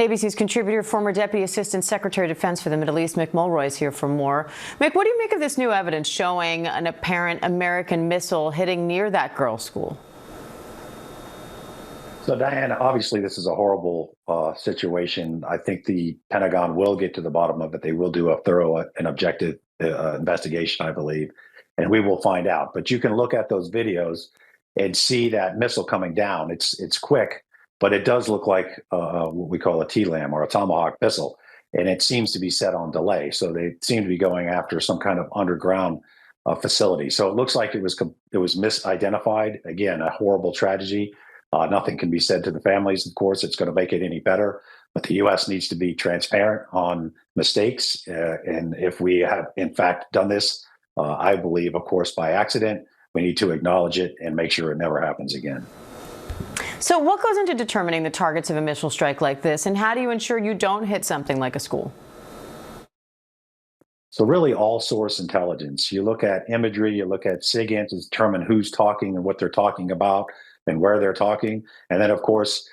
ABC's contributor, former Deputy Assistant Secretary of Defense for the Middle East, Mick Mulroy, is here for more. Mick, what do you make of this new evidence showing an apparent American missile hitting near that girls' school? So, Diana, obviously, this is a horrible situation. I think the Pentagon will get to the bottom of it. They will do a thorough and objective investigation, I believe, and we will find out. But you can look at those videos and see that missile coming down. It's quick, but it does look like what we call a TLAM or a Tomahawk missile, and it seems to be set on delay. So they seem to be going after some kind of underground facility. So it looks like it was misidentified. Again, a horrible tragedy. Nothing can be said to the families, of course. It's going to make it any better. But the U.S. needs to be transparent on mistakes. And if we have, in fact, done this, I believe, of course, by accident, we need to acknowledge it and make sure it never happens again. So what goes into determining the targets of a missile strike like this? And how do you ensure you don't hit something like a school? So really all source intelligence. You look at imagery, you look at SIGINT to determine who's talking and what they're talking about and where they're talking. And then, of course,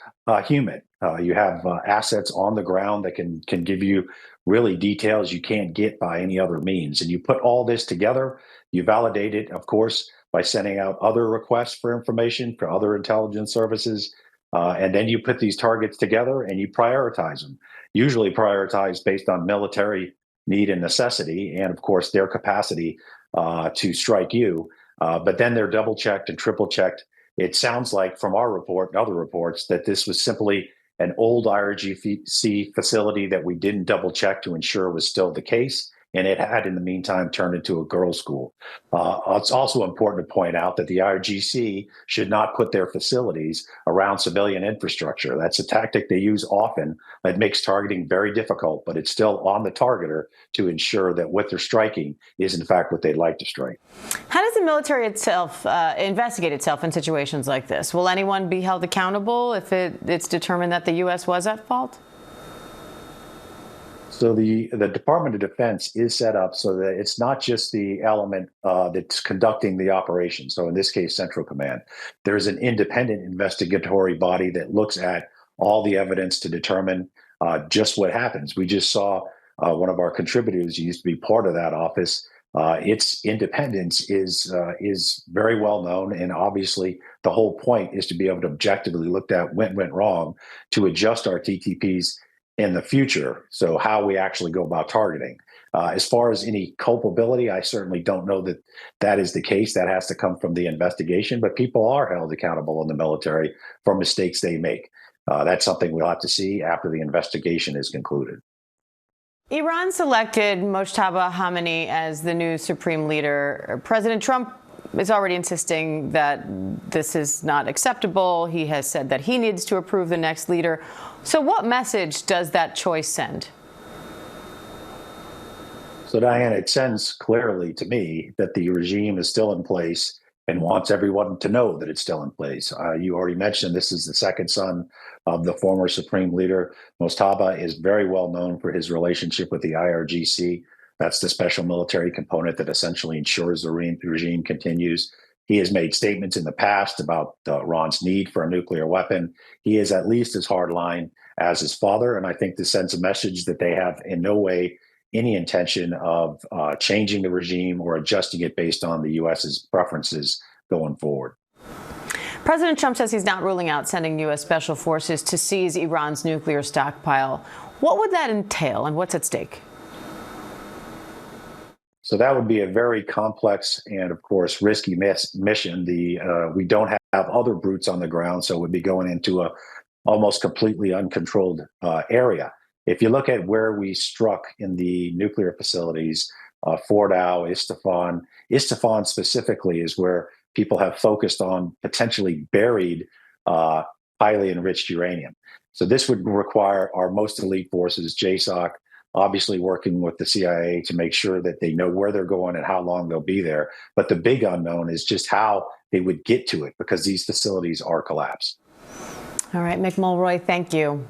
human. You have assets on the ground that can give you really details you can't get by any other means. And you put all this together, you validate it, of course, by sending out other requests for information for other intelligence services. And then you put these targets together and you prioritize them, usually prioritized based on military need and necessity, and of course, their capacity to strike you. But then they're double checked and triple checked. It sounds like from our report and other reports that this was simply an old IRGC facility that we didn't double check to ensure was still the case. And it had, in the meantime, turned into a girls' school. It's also important to point out that the IRGC should not put their facilities around civilian infrastructure. That's a tactic they use often. It makes targeting very difficult, but it's still on the targeter to ensure that what they're striking is, in fact, what they'd like to strike. How does the military itself investigate itself in situations like this? Will anyone be held accountable if it's determined that the U.S. was at fault? So the Department of Defense is set up so that it's not just the element that's conducting the operation. So in this case, Central Command. There's an independent investigatory body that looks at all the evidence to determine just what happens. We just saw one of our contributors who used to be part of that office. Its independence is very well known, and obviously the whole point is to be able to objectively look at what went wrong to adjust our TTPs in the future. So how we actually go about targeting. As far as any culpability, I certainly don't know that that is the case. That has to come from the investigation, but people are held accountable in the military for mistakes they make. That's something we'll have to see after the investigation is concluded. Iran selected Mojtaba Khamenei as the new supreme leader. President Trump is already insisting that this is not acceptable. He has said that he needs to approve the next leader. So what message does that choice send? So, Diana, it sends clearly to me that the regime is still in place and wants everyone to know that it's still in place. You already mentioned this is the second son of the former supreme leader. Mojtaba is very well known for his relationship with the IRGC. That's the special military component that essentially ensures the regime continues. He has made statements in the past about Iran's need for a nuclear weapon. He is at least as hardline as his father, and I think this sends a message that they have in no way any intention of changing the regime or adjusting it based on the U.S.'s preferences going forward. President Trump says he's not ruling out sending U.S. special forces to seize Iran's nuclear stockpile. What would that entail, and what's at stake? So that would be a very complex and, of course, risky mission. We don't have other brutes on the ground, so we'd be going into a almost completely uncontrolled area. If you look at where we struck in the nuclear facilities, Fordow, Isfahan specifically is where people have focused on potentially buried highly enriched uranium. So this would require our most elite forces, JSOC, obviously working with the CIA to make sure that they know where they're going and how long they'll be there. But the big unknown is just how they would get to it, because these facilities are collapsed. All right, Mick Mulroy, thank you.